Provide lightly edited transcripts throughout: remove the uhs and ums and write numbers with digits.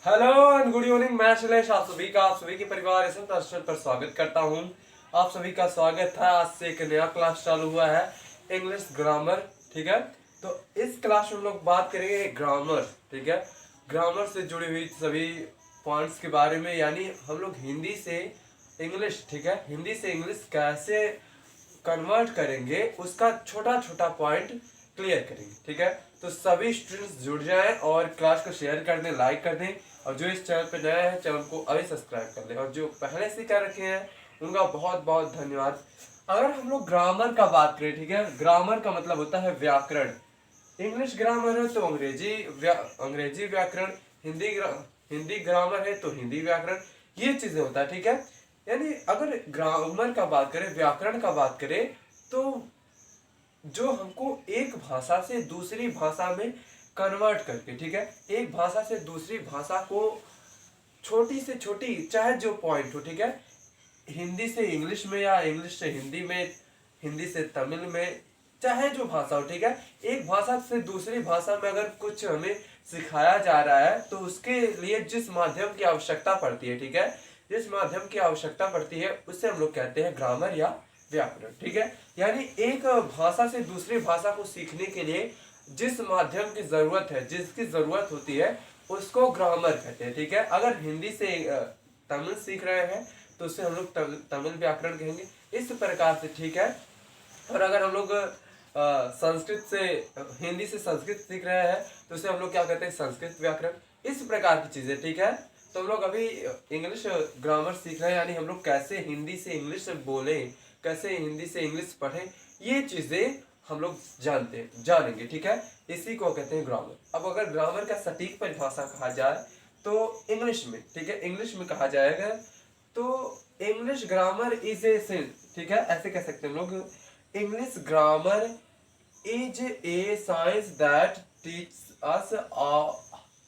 Hello and good evening. मैं शैलेश आप सभी के परिवार इस चैनल पर स्वागत करता हूं। आप सभी का स्वागत है। आज से एक नया क्लास चालू हुआ है, इंग्लिश ग्रामर। ठीक है, तो इस क्लास में हम लोग बात करेंगे ग्रामर। ठीक है, ग्रामर से जुड़ी हुई सभी पॉइंट्स के बारे में, यानी हम लोग हिंदी से इंग्लिश, ठीक है, हिंदी से इंग्लिश कैसे कन्वर्ट करेंगे उसका छोटा छोटा पॉइंट क्लियर करेंगे। ठीक है, तो सभी स्टूडेंट्स जुड़ जाएं और क्लास को शेयर कर दें, लाइक कर दें, और जो इस चैनल पे नया है चैनल को अभी सब्सक्राइब कर लें, और जो पहले से कर रखे हैं उनका बहुत बहुत धन्यवाद। अगर हम लोग ग्रामर का बात करें, ठीक है, ग्रामर का मतलब होता है व्याकरण। इंग्लिश ग्रामर है तो अंग्रेजी व्याकरण, हिंदी ग्रामर है तो हिंदी व्याकरण, ये चीजें होता है। ठीक है, यानी अगर ग्रामर का बात करें, व्याकरण का बात करें, तो जो हमको एक भाषा से दूसरी भाषा में कन्वर्ट करके, ठीक है, एक भाषा से दूसरी भाषा को छोटी से छोटी चाहे जो पॉइंट हो, ठीक है, हिंदी से इंग्लिश में या इंग्लिश से हिंदी में, हिंदी से तमिल में, चाहे जो भाषा हो, ठीक है, एक भाषा से दूसरी भाषा में अगर कुछ हमें सिखाया जा रहा है तो उसके लिए जिस माध्यम की आवश्यकता पड़ती है, ठीक है, जिस माध्यम की आवश्यकता पड़ती है उसे हम लोग कहते हैं ग्रामर या व्याकरण। ठीक है, यानी एक भाषा से दूसरी भाषा को सीखने के लिए जिस माध्यम की जरूरत है, जिसकी जरूरत होती है, उसको ग्रामर कहते हैं। ठीक है, अगर हिंदी से तमिल सीख रहे हैं तो उसे हम लोग तमिल व्याकरण कहेंगे, इस प्रकार से। ठीक है, और अगर हम लोग संस्कृत से हिंदी से संस्कृत सीख रहे हैं तो उसे हम लोग क्या कहते हैं, संस्कृत व्याकरण, इस प्रकार की चीजें। ठीक है, तो हम लोग अभी इंग्लिश ग्रामर सीख रहे हैं, यानी हम लोग कैसे हिंदी से इंग्लिश बोले, कैसे हिंदी से इंग्लिश पढ़े, ये चीजें हम लोग जानेंगे। ठीक है, इसी को कहते हैं ग्रामर। अब अगर ग्रामर का सटीक परिभाषा कहा जाए तो इंग्लिश में, ठीक है, इंग्लिश में कहा जाएगा तो इंग्लिश ग्रामर इज ए, ठीक है, ऐसे कह सकते हैं हम लोग, English grammar is a science that teach us,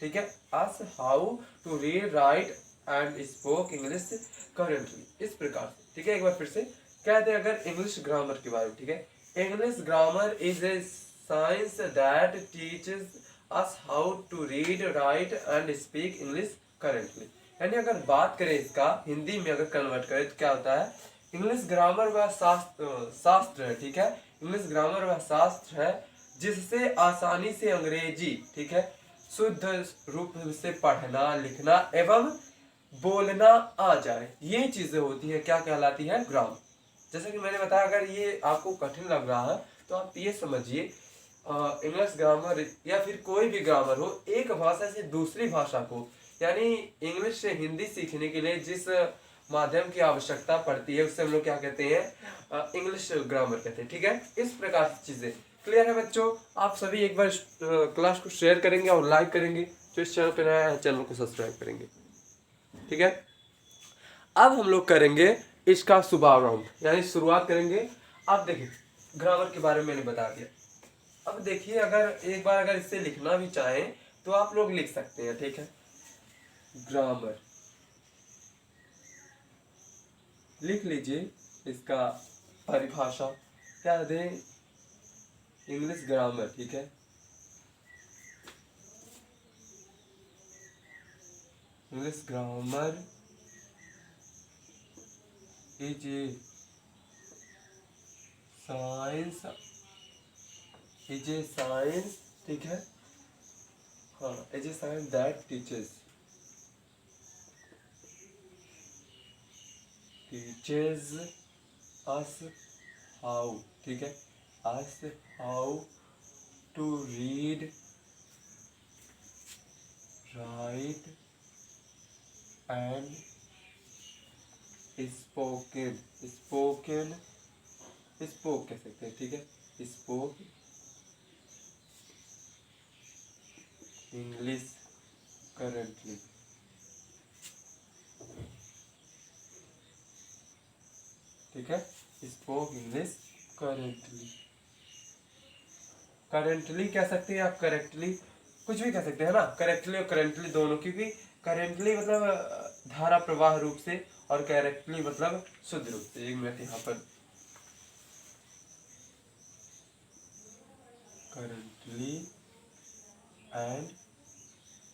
ठीक है, us how to read, write and spoke English correctly, इस प्रकार से। ठीक है, एक बार फिर से कहते हैं अगर इंग्लिश ग्रामर के बारे में, ठीक है, English grammar is a science that teaches us how to read, write and speak English correctly. यानी अगर बात करें इसका हिंदी में अगर कन्वर्ट करें तो क्या होता है, इंग्लिश ग्रामर वह शास्त्र है, ठीक है, इंग्लिश ग्रामर वह शास्त्र है जिससे आसानी से अंग्रेजी, ठीक है, शुद्ध रूप से पढ़ना, लिखना एवं बोलना आ जाए, ये चीजें होती है, क्या कहलाती है, ग्रामर। जैसे कि मैंने बताया, अगर ये आपको कठिन लग रहा है तो आप ये समझिए, इंग्लिश ग्रामर या फिर कोई भी ग्रामर हो, एक भाषा से दूसरी भाषा को, यानी इंग्लिश से हिंदी सीखने के लिए जिस माध्यम की आवश्यकता पड़ती है उसे हम लोग क्या कहते हैं, इंग्लिश ग्रामर कहते हैं। ठीक है, इस प्रकार की चीजें क्लियर है बच्चों। आप सभी एक बार क्लास को शेयर करेंगे और लाइक करेंगे, जो इस चैनल पर नया है चैनल को सब्सक्राइब करेंगे। ठीक है, अब हम लोग करेंगे इसका शुभारंभ, यानी शुरुआत करेंगे। आप देखिए, ग्रामर के बारे में मैंने बता दिया। अब देखिए, अगर एक बार अगर इसे लिखना भी चाहें तो आप लोग लिख सकते हैं। ठीक है, ग्रामर लिख लीजिए, इसका परिभाषा क्या दें, इंग्लिश ग्रामर। ठीक है, English grammar is a science, is a science, ठीक है, हाँ, is a science that teaches us how, ठीक है, us how to read, write and spoken, spoken, spoke कह सकते हैं। ठीक है, स्पोक इंग्लिश करेंटली। ठीक है, स्पोक इंग्लिश करेंटली, करेंटली कह सकते हैं आप, करेक्टली कुछ भी कह सकते हैं ना, करेक्टली और करेंटली दोनों, क्योंकि करेंटली मतलब धारा प्रवाह रूप से, और करेक्टली मतलब शुद्ध रूप से। एक मिनट यहाँ पर, करेंटली एंड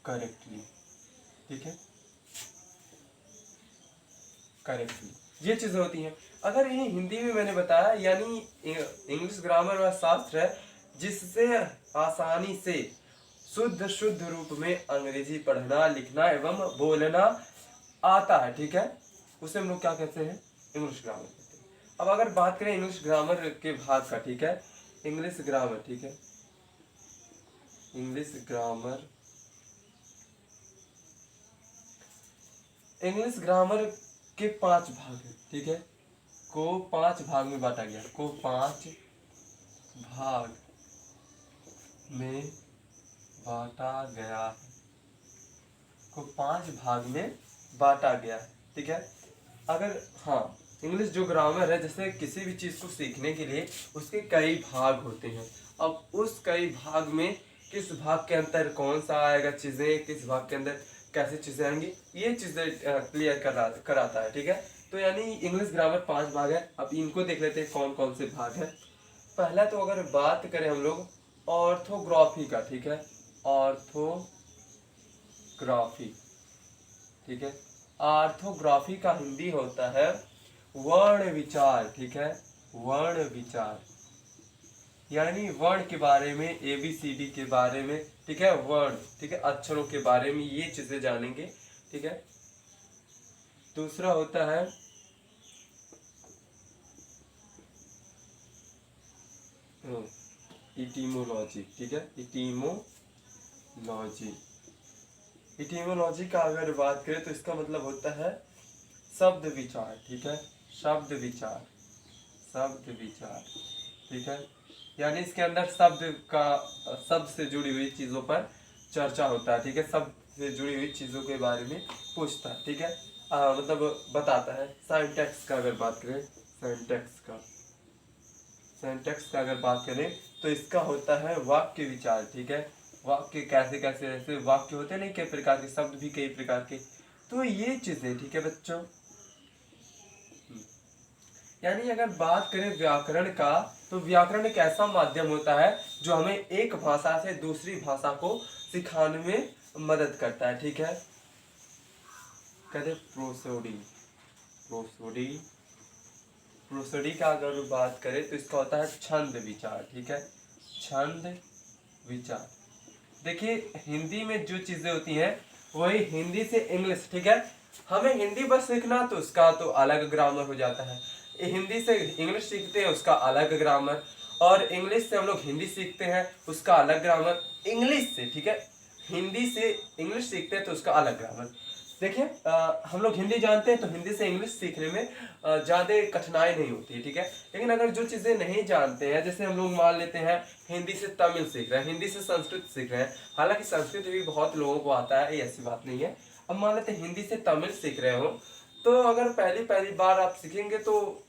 करेक्टली, ठीक है, करेक्टली, ये चीजें होती हैं। अगर ये हिंदी में मैंने बताया, यानी इंग्लिश ग्रामर वह शास्त्र है जिससे आसानी से शुद्ध शुद्ध रूप में अंग्रेजी पढ़ना, लिखना एवं बोलना आता है, ठीक है, उसे हम लोग क्या कहते हैं, इंग्लिश ग्रामर कहते हैं। अब अगर बात करें इंग्लिश ग्रामर के भाग का, ठीक है, इंग्लिश ग्रामर, ठीक है, इंग्लिश ग्रामर, इंग्लिश ग्रामर के 5 भाग हैं, ठीक है, को 5 भाग में बांटा गया, को 5 भाग में बांटा गया है, को 5 भाग में बांटा गया है, ठीक है। अगर हाँ, इंग्लिश जो ग्रामर है, जैसे किसी भी चीज को सीखने के लिए उसके कई भाग होते हैं। अब उस कई भाग में किस भाग के अंदर कौन सा आएगा चीजें, किस भाग के अंदर कैसे चीजें आएंगी, ये चीजें क्लियर कराता है, ठीक है। तो यानी इंग्लिश ग्रामर 5 भाग है। अब इनको देख लेते हैं कौन कौन से भाग है। पहला तो अगर बात करें हम लोग ऑर्थोग्राफी का, ठीक है, ऑर्थोग्राफी, ठीक है, ऑर्थोग्राफी का हिंदी होता है वर्ण विचार, ठीक है, वर्ण विचार, यानी वर्ण के बारे में, ABCD के बारे में, ठीक है, वर्ण, ठीक है, अक्षरों के बारे में ये चीजें जानेंगे, ठीक है। दूसरा होता है इटीमोलॉजी, ठीक है, इटीमोलॉजी, इटीमोलॉजी का अगर बात करें तो इसका मतलब होता है शब्द विचार, ठीक है, शब्द विचार, शब्द विचार, ठीक है, यानी इसके अंदर शब्द से जुड़ी हुई चीजों पर चर्चा होता है, ठीक है, शब्द से जुड़ी हुई चीजों के बारे में पूछता है, ठीक है, मतलब बताता है। सिंटैक्स का अगर बात करें, सिंटैक्स का अगर बात करें तो इसका होता है वाक्य विचार, ठीक है, वाक्य कैसे कैसे ऐसे वाक्य होते हैं, नहीं कई प्रकार के, शब्द भी कई प्रकार के, तो ये चीजें, ठीक है बच्चों। यानी अगर बात करें व्याकरण का, तो व्याकरण एक ऐसा माध्यम होता है जो हमें एक भाषा से दूसरी भाषा को सिखाने में मदद करता है, ठीक है। कहते प्रोसोडी, प्रोसोडी का अगर बात करें तो इसका होता है छंद विचार, ठीक है, छंद विचार। देखिए हिंदी में जो चीजें होती हैं वही हिंदी से इंग्लिश, ठीक है, हमें हिंदी बस सीखना तो उसका तो अलग ग्रामर हो जाता है, हिंदी से इंग्लिश सीखते हैं उसका अलग ग्रामर, और इंग्लिश से हम लोग हिंदी सीखते हैं उसका अलग ग्रामर, इंग्लिश से, ठीक है, हिंदी से इंग्लिश सीखते हैं तो उसका अलग ग्रामर। देखिए हम लोग हिंदी जानते हैं तो हिंदी से इंग्लिश सीखने में ज़्यादा कठिनाई नहीं होती है, ठीक है, लेकिन अगर जो चीज़ें नहीं जानते हैं, जैसे हम लोग मान लेते हैं हिंदी से तमिल सीख रहे हैं, हिंदी से संस्कृत सीख रहे हैं, हालांकि संस्कृत भी बहुत लोगों को आता है, ऐसी बात नहीं है। अब मान लेते हैं हिंदी से तमिल सीख रहे हो, तो अगर पहली बार आप सीखेंगे तो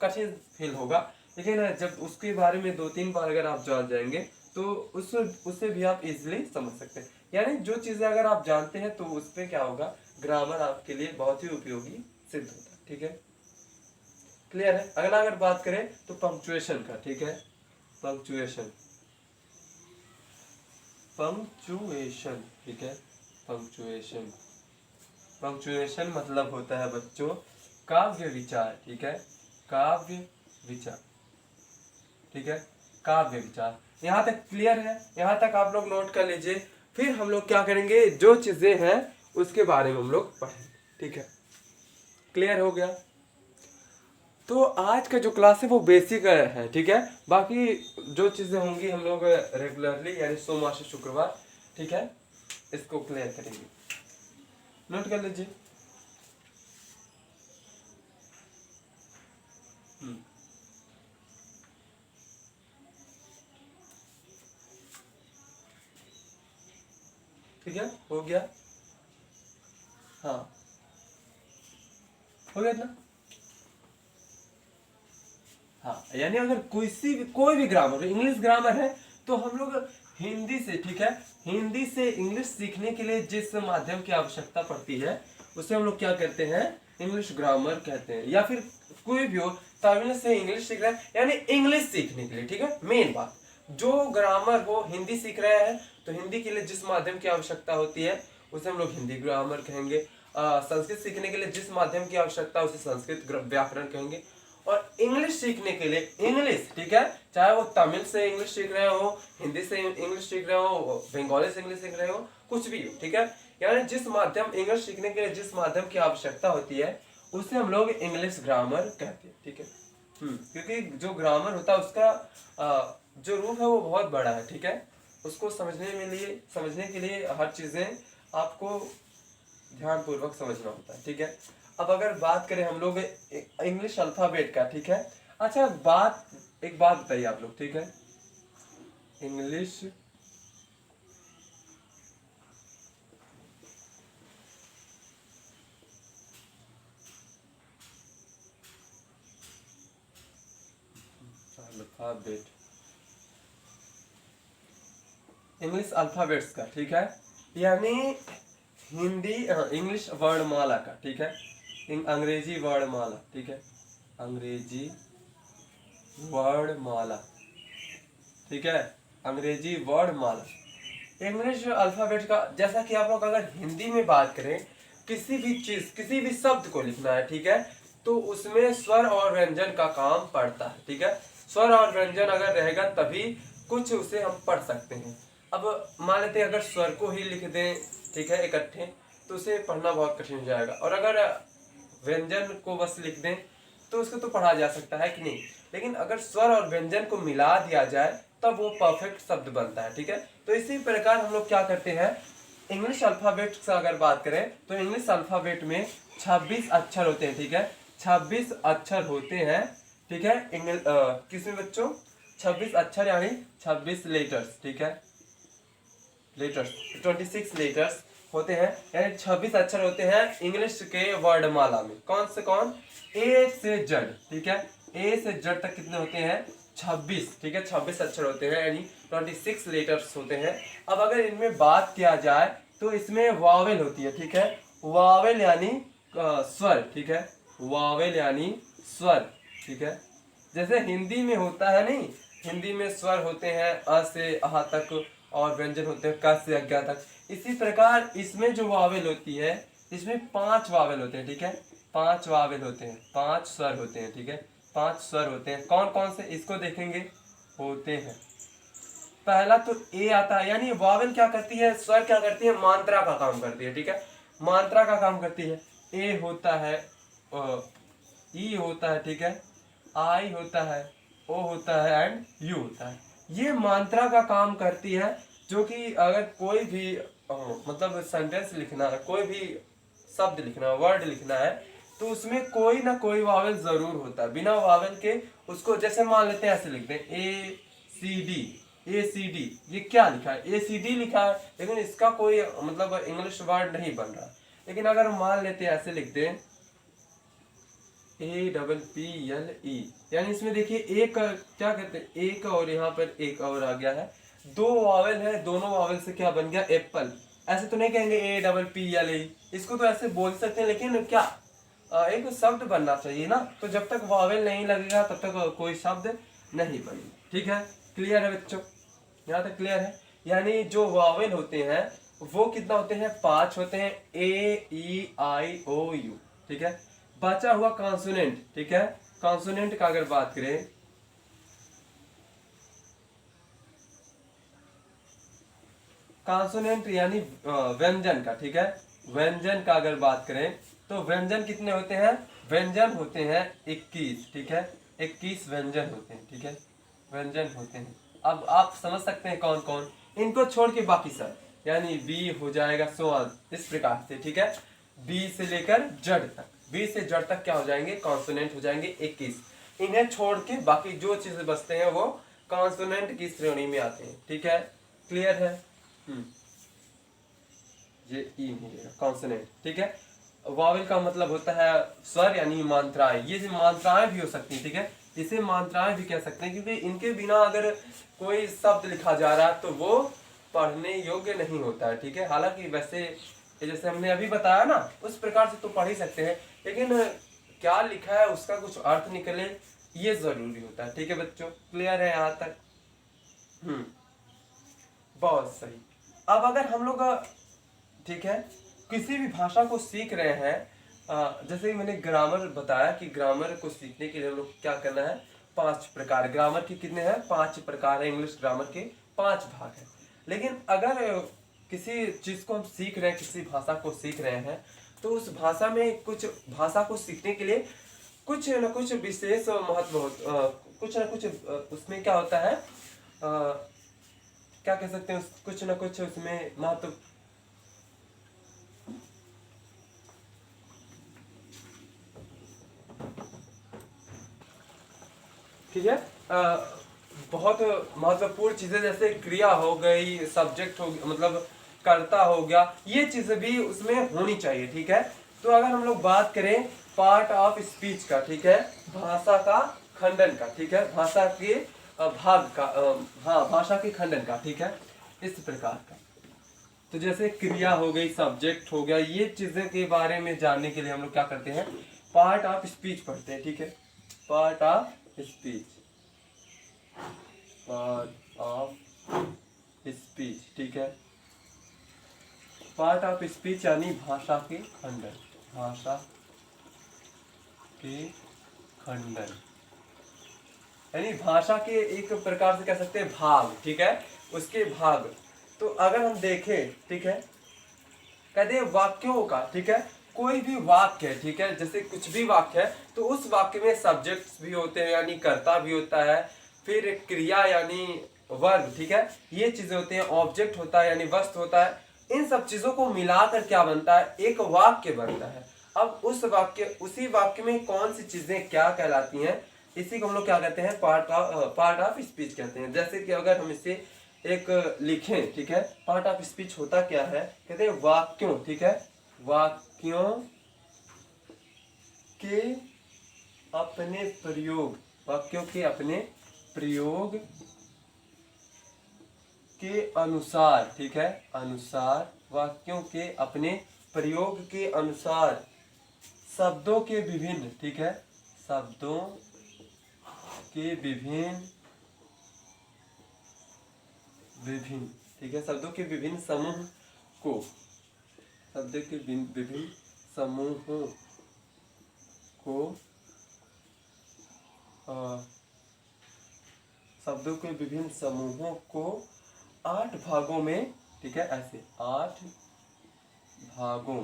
कठिन फील होगा, लेकिन जब उसके बारे में 2-3 बार अगर आप जान जाएंगे तो उससे भी आप इजीली समझ सकते हैं। यानी जो चीज़ें अगर आप जानते हैं तो उस पर क्या होगा, ग्रामर आपके लिए बहुत ही उपयोगी सिद्ध होता है, ठीक है, क्लियर है। अगर बात करें तो पंक्चुएशन का, ठीक है, पंक्चुएशन, ठीक है, पंक्चुएशन मतलब होता है बच्चों काव्य विचार, ठीक है, काव्य विचार, ठीक है, काव्य विचार। यहाँ तक क्लियर है, यहाँ तक आप लोग नोट कर लीजिए। फिर हम लोग क्या करेंगे, जो चीजें हैं उसके बारे में हम लोग पढ़ेंगे, ठीक है, क्लियर हो गया। तो आज का जो क्लास है वो बेसिक है, ठीक है, बाकी जो चीजें होंगी हम लोग रेगुलरली यानी सोमवार से शुक्रवार, ठीक है, इसको क्लियर करेंगे, नोट कर लीजिए। ठीक है, हो गया, हाँ हो गया ना, हाँ, यानी अगर कोई भी ग्रामर, इंग्लिश ग्रामर है तो हम लोग हिंदी से, ठीक है, हिंदी से इंग्लिश सीखने के लिए जिस माध्यम की आवश्यकता पड़ती है उसे हम लोग क्या कहते हैं, इंग्लिश ग्रामर कहते हैं। या फिर कोई भी हो, तमिल से इंग्लिश सीख रहा है यानी इंग्लिश सीखने के लिए, ठीक है, मेन बात जो ग्रामर हो, हिंदी सीख रहे हैं तो हिंदी के लिए जिस माध्यम की आवश्यकता होती है उसे हम लोग हिंदी ग्रामर कहेंगे। संस्कृत सीखने के लिए जिस माध्यम की आवश्यकता है उसे संस्कृत व्याकरण कहेंगे। और इंग्लिश सीखने के लिए इंग्लिश, ठीक है, चाहे वो तमिल से इंग्लिश सीख रहे हो, हिंदी से इंग्लिश सीख रहे हो, बंगाली से इंग्लिश सीख रहे हो, कुछ भी हो, ठीक है, यानी जिस माध्यम इंग्लिश सीखने के लिए जिस माध्यम की आवश्यकता होती है उसे हम लोग इंग्लिश ग्रामर कहते हैं, ठीक है। क्योंकि जो ग्रामर होता है उसका जो रूप है वो बहुत बड़ा है, ठीक है, उसको समझने के लिए हर चीजें आपको ध्यान पूर्वक समझना होता है, ठीक है। अब अगर बात करें हम लोग इंग्लिश अल्फाबेट का, ठीक है, अच्छा एक बात बताइए आप लोग, ठीक है, इंग्लिश अल्फाबेट, इंग्लिश अल्फाबेट्स का, ठीक है, यानी हिंदी इंग्लिश वर्णमाला का, ठीक है, अंग्रेजी वर्णमाला, ठीक है, अंग्रेजी वर्णमाला, ठीक है, अंग्रेजी वर्णमाला। इंग्लिश अल्फाबेट का जैसा कि आप लोग अगर हिंदी में बात करें, किसी भी चीज किसी भी शब्द को लिखना है, ठीक है, तो उसमें स्वर और व्यंजन का काम पड़ता है, ठीक है। स्वर और व्यंजन अगर रहेगा तभी कुछ उसे हम पढ़ सकते हैं। अब मान लेते हैं अगर स्वर को ही लिख दें, ठीक है, इकट्ठे, तो उसे पढ़ना बहुत कठिन हो जाएगा। और अगर व्यंजन को बस लिख दें तो उसको तो पढ़ा जा सकता है कि नहीं, लेकिन अगर स्वर और व्यंजन को मिला दिया जाए तब वो परफेक्ट शब्द बनता है, ठीक है। तो इसी प्रकार हम लोग क्या करते हैं, इंग्लिश अल्फाबेट से अगर बात करें तो इंग्लिश अल्फाबेट में 26 अक्षर होते हैं, ठीक है, 26 अक्षर होते हैं, ठीक है। किसमें बच्चों 26 अक्षर यानी 26 लेटर्स, ठीक है, लेटर्स 26 लेटर्स होते हैं, यानी 26 अक्षर होते हैं इंग्लिश के वर्णमाला में। कौन से कौन, ए से जेड, ठीक है, ए से जेड तक कितने होते हैं 26, ठीक है, 26 अक्षर होते हैं यानी 26 लेटर्स होते हैं। अब अगर इनमें बात किया जाए तो इसमें वावेल होती है, ठीक है, वावेल यानी स्वर, ठीक है, वावेल यानी स्वर, ठीक है, जैसे हिंदी में होता है नहीं, हिंदी में स्वर होते हैं अ से अह तक और व्यंजन होते हैं क से अज्ञा तक। इसी प्रकार इसमें जो वावेल होती है, इसमें 5 वावेल होते हैं, ठीक है, 5 वावेल होते हैं, 5 स्वर होते हैं, ठीक है, 5 स्वर होते हैं। कौन कौन से इसको देखेंगे, होते हैं, पहला तो ए आता है, यानी वावेल क्या करती है, स्वर क्या करती है, मात्रा का काम करती है, ठीक है, मात्रा का काम करती है। ए होता है, ई होता है, ठीक है, आई होता है, ओ होता है एंड यू होता है। ये मात्रा का काम करती है, जो कि अगर कोई भी मतलब सेंटेंस लिखना है, कोई भी शब्द लिखना है, वर्ड लिखना है, तो उसमें कोई ना कोई वावेल जरूर होता है। बिना वावेल के उसको जैसे मान लेते हैं ऐसे लिखते हैं ए सी डी, ए सी डी, ये क्या लिखा है, ए सी डी लिखा है, लेकिन इसका कोई मतलब इंग्लिश वर्ड नहीं बन रहा। लेकिन अगर मान लेते हैं ऐसे लिखते हैं APPLE, यानी इसमें देखिए एक क्या कहते हैं, एक और यहाँ पर एक और आ गया है, 2 वावेल है, दोनों वावेल से क्या बन गया, एप्पल। ऐसे तो नहीं कहेंगे APPLE, इसको तो ऐसे बोल सकते हैं, लेकिन क्या एक शब्द बनना चाहिए ना, तो जब तक वावेल नहीं लगेगा तब तक कोई शब्द नहीं बनेगा, ठीक है। क्लियर है बच्चों, यहाँ तक क्लियर है। यानी जो वावेल होते हैं वो कितना होते हैं, 5 होते हैं, AEIOU, ठीक है। बचा हुआ कॉन्सोनेंट, ठीक है, कॉन्सोनेंट का अगर बात करें, कॉन्सोनेंट यानी व्यंजन का, ठीक है, व्यंजन का अगर बात करें तो व्यंजन कितने होते हैं, व्यंजन होते हैं 21, ठीक है, 21 व्यंजन होते हैं, ठीक है, व्यंजन होते हैं। अब आप समझ सकते हैं कौन कौन, इनको छोड़ के बाकी सब, यानी बी हो जाएगा सो इस प्रकार से, ठीक है, बी से लेकर जड़ तक, बी से जड़ तक क्या हो जाएंगे, कॉन्सोनेंट हो जाएंगे 21। इन्हें छोड़ के बाकी जो चीजें बचते हैं वो कॉन्सोनेंट की श्रेणी में आते हैं, ठीक है, क्लियर है। ये ई मिलेगा कॉन्सोनेंट, ठीक है। वावेल का मतलब होता है स्वर यानी मात्राएं, ये मात्राएं भी हो सकती है, ठीक है, इसे मात्राएं भी कह सकते हैं, क्योंकि इनके बिना अगर कोई शब्द लिखा जा रहा है तो वो पढ़ने योग्य नहीं होता है, ठीक है। हालांकि वैसे जैसे हमने अभी बताया ना उस प्रकार से तो पढ़ ही सकते हैं, लेकिन क्या लिखा है उसका कुछ अर्थ निकले ये जरूरी होता है, ठीक है बच्चों, क्लियर है यहाँ तक। बहुत सही। अब अगर हम लोग ठीक है। किसी भी भाषा को सीख रहे हैं, जैसे मैंने ग्रामर बताया कि ग्रामर को सीखने के लिए हम लोग क्या करना है, 5 प्रकार। ग्रामर के कितने हैं, 5 प्रकार है। इंग्लिश ग्रामर के 5 भाग है। लेकिन अगर किसी चीज को हम सीख रहे हैं, किसी भाषा को सीख रहे हैं, तो उस भाषा में कुछ, भाषा को सीखने के लिए कुछ न कुछ विशेष महत्व कुछ न कुछ उसमें क्या होता है, क्या कह सकते हैं, कुछ न कुछ उसमें महत्व, ठीक है। बहुत महत्वपूर्ण चीजें जैसे क्रिया हो गई, सब्जेक्ट हो, मतलब कर्ता हो गया, ये चीजें भी उसमें होनी चाहिए, ठीक है। तो अगर हम लोग बात करें पार्ट ऑफ स्पीच का, ठीक है, भाषा का खंडन का, ठीक है, भाषा के भाग का, हाँ, भाषा के खंडन का, ठीक है, इस प्रकार का। तो जैसे क्रिया हो गई, सब्जेक्ट हो गया, ये चीजें के बारे में जानने के लिए हम लोग क्या करते हैं, पार्ट ऑफ स्पीच पढ़ते हैं, ठीक है। Part of speech, part of speech, ठीक है। पार्ट ऑफ स्पीच यानी भाषा के खंडन, भाषा के खंडन, यानी भाषा के एक प्रकार से कह सकते हैं भाग, ठीक है, उसके भाग। तो अगर हम देखें, ठीक है, कहते हैं वाक्यों का, ठीक है, कोई भी वाक्य है, ठीक है, जैसे कुछ भी वाक्य है तो उस वाक्य में सब्जेक्ट्स भी होते हैं यानी कर्ता भी होता है, फिर क्रिया यानी वर्ब, ठीक है, ये चीजें होती हैं, ऑब्जेक्ट होता है यानी वस्तु होता है। इन सब चीजों को मिलाकर क्या बनता है, एक वाक्य बनता है। अब उस वाक्य, उसी वाक्य में कौन सी चीजें क्या कहलाती हैं, इसी को हम लोग क्या कहते हैं, पार्ट ऑफ स्पीच कहते हैं। जैसे कि अगर हम इसे एक लिखें, ठीक है, पार्ट ऑफ स्पीच होता क्या है, कहते हैं वाक्यों, ठीक है, वाक्यों के अपने प्रयोग, वाक्यों के अपने प्रयोग के अनुसार, ठीक है, अनुसार, वाक्यों के अपने प्रयोग के अनुसार शब्दों के विभिन्न, ठीक है, शब्दों के विभिन्न, ठीक है, शब्दों के विभिन्न समूह को, शब्दों के विभिन्न समूहों को, शब्दों के विभिन्न समूहों को 8 भागों में, ठीक है, ऐसे 8 भागों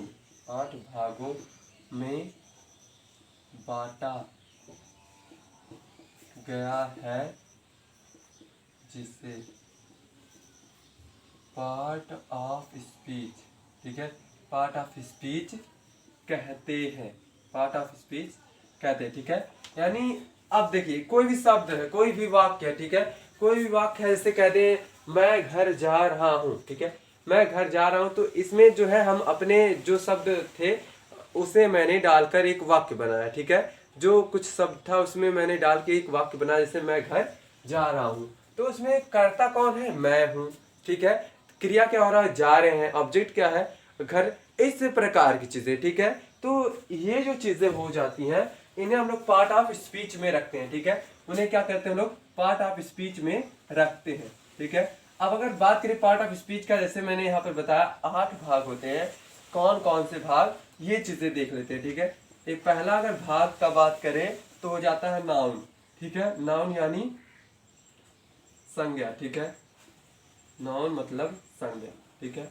में बांटा गया है, जिसे पार्ट ऑफ स्पीच, ठीक है, पार्ट ऑफ स्पीच कहते हैं, पार्ट ऑफ स्पीच कहते हैं, ठीक है। यानी अब देखिए कोई भी शब्द है, कोई भी वाक्य है, ठीक है, कोई भी वाक्य है, जैसे कहते हैं मैं घर जा रहा हूँ, ठीक है, मैं घर जा रहा हूँ, तो इसमें जो है हम अपने जो शब्द थे उसे मैंने डालकर एक वाक्य बनाया, ठीक है, जो कुछ शब्द था उसमें मैंने डाल के एक वाक्य बनाया, जैसे मैं घर जा रहा हूँ, तो उसमें कर्ता कौन है, मैं हूँ, ठीक है, क्रिया क्या हो रहा है, जा रहे हैं, ऑब्जेक्ट क्या है, घर, इस प्रकार की चीजें, ठीक है। तो ये जो चीजें हो जाती हैं इन्हें हम लोग पार्ट ऑफ स्पीच में रखते हैं, ठीक है, उन्हें क्या करते हैं हम लोग, पार्ट ऑफ स्पीच में रखते हैं, ठीक है। अब अगर बात करें पार्ट ऑफ स्पीच का, जैसे मैंने यहाँ पर बताया 8 भाग होते हैं, कौन कौन से भाग, ये चीजें देख लेते हैं, ठीक है। एक पहला अगर भाग का बात करें तो हो जाता है नाउन, ठीक है, नाउन यानी संज्ञा, ठीक है, नाउन मतलब संज्ञा, ठीक है।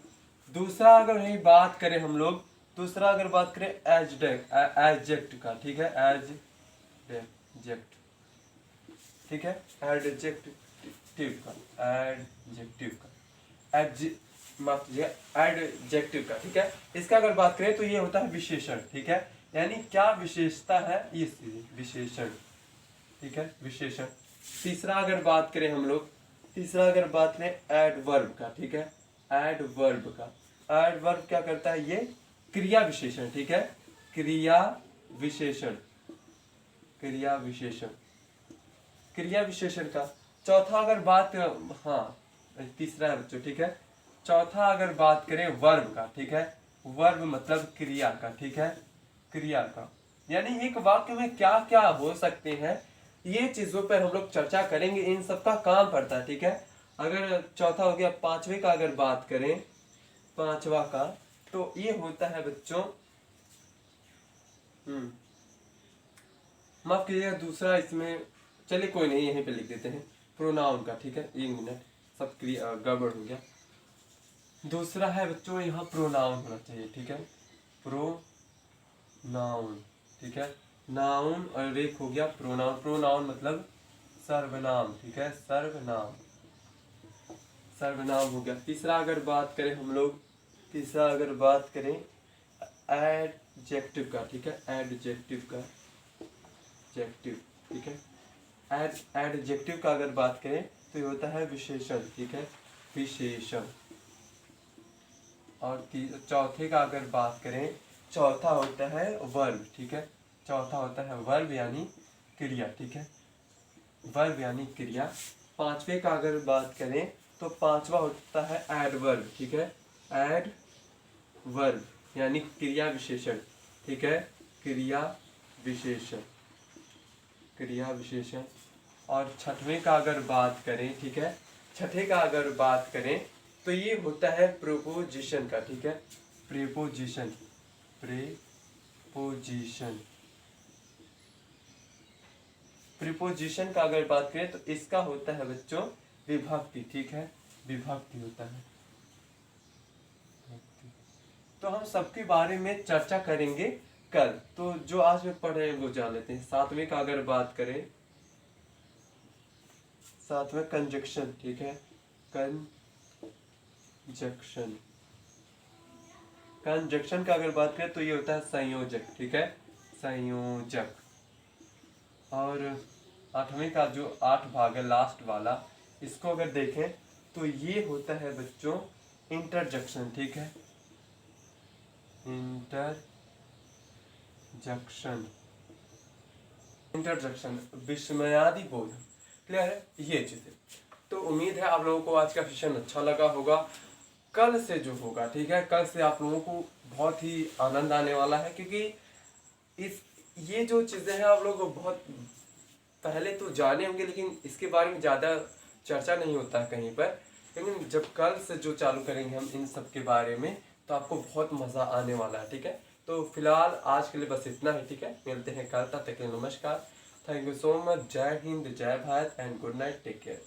दूसरा अगर यही बात करें हम लोग, दूसरा अगर बात करें एडजेक्ट का, ठीक है, एडजेक्ट, ठीक है, एडजेक्टिव का, ठीक है। इसका अगर बात करें तो ये होता है विशेषण, ठीक है, यानी क्या विशेषता है इस विशेषण, ठीक है, विशेषण। तीसरा अगर बात करें हम लोग, तीसरा अगर बात करें एडवर्ब का, ठीक है, एडवर्ब का, एडवर्ब क्या करता है, ये क्रिया विशेषण, ठीक है, क्रिया विशेषण, क्रिया विशेषण, क्रिया विशेषण का। चौथा अगर बात, हाँ तीसरा है बच्चों, ठीक है, चौथा अगर बात करें वर्ब का, ठीक है, वर्ब मतलब क्रिया का, ठीक है, क्रिया का, यानी एक वाक्य में क्या क्या हो सकते हैं, ये चीजों पर हम लोग चर्चा करेंगे, इन सब का काम पड़ता है, ठीक है। अगर चौथा हो गया, पांचवे का अगर बात करें, पांचवा का, तो ये होता है बच्चों, माफ कीजिएगा, दूसरा इसमें, चलिए कोई नहीं, यहीं पे लिख देते हैं प्रोनाउन का, ठीक है। 1 मिनट, सब गड़बड़ हो गया। दूसरा है बच्चों यहाँ प्रोनाउन होना चाहिए, ठीक है। प्रोनाउन, ठीक है। नाउन और एक हो गया प्रोनाउन। प्रोनाउन मतलब सर्वनाम, ठीक है, सर्वनाम, सर्वनाम हो गया। तीसरा अगर बात करें हम लोग, तीसरा अगर बात करें एडजेक्टिव का, ठीक है, एडजेक्टिव का, एडजेक्टिव, ठीक है। एडजेक्टिव का अगर बात करें तो ये होता है विशेषण, ठीक है, विशेषण। और चौथे का अगर बात करें, चौथा होता है वर्ब, ठीक है, चौथा होता है वर्ब यानी क्रिया, ठीक है, वर्ब यानी क्रिया। पांचवे का अगर बात करें तो पांचवा होता है एडवर्ब, ठीक है, एडवर्ब यानी क्रिया विशेषण, ठीक है, क्रिया विशेषण, क्रिया विशेषण। और छठवें का अगर बात करें, ठीक है, छठे का अगर बात करें तो ये होता है प्रीपोजिशन का, ठीक है, प्रीपोजिशन, प्रीपोजिशन, प्रीपोजिशन का अगर बात करें तो इसका होता है बच्चों विभक्ति, ठीक है, विभक्ति होता है। तो हम सबके बारे में चर्चा करेंगे कल, तो जो आज में पढ़ रहे हैं वो जान लेते हैं। सातवें का अगर बात करें, सातवें कंजक्शन, ठीक है, कंजक्शन, कंजक्शन का अगर बात करें तो ये होता है संयोजक, ठीक है, संयोजक। और आठवें का जो 8 भाग है लास्ट वाला, इसको अगर देखें तो ये होता है बच्चों इंटरजेक्शन, ठीक है, इंटरजेक्शन, इंटरजेक्शन, विस्मयादि बोध, क्लियर है ये चीजें। तो उम्मीद है आप लोगों को आज का सेशन अच्छा लगा होगा। कल से जो होगा, ठीक है, कल से आप लोगों को बहुत ही आनंद आने वाला है, क्योंकि इस ये जो चीजें हैं आप लोग बहुत पहले तो जाने होंगे, लेकिन इसके बारे में ज़्यादा चर्चा नहीं होता है कहीं पर। लेकिन जब कल से जो चालू करेंगे हम इन सब के बारे में, तो आपको बहुत मज़ा आने वाला है, ठीक है। तो फिलहाल आज के लिए बस इतना ही, ठीक है, मिलते हैं कल, तब तक के लिए नमस्कार, थैंक यू सो मच, जय हिंद, जय Bharat and good night, take care.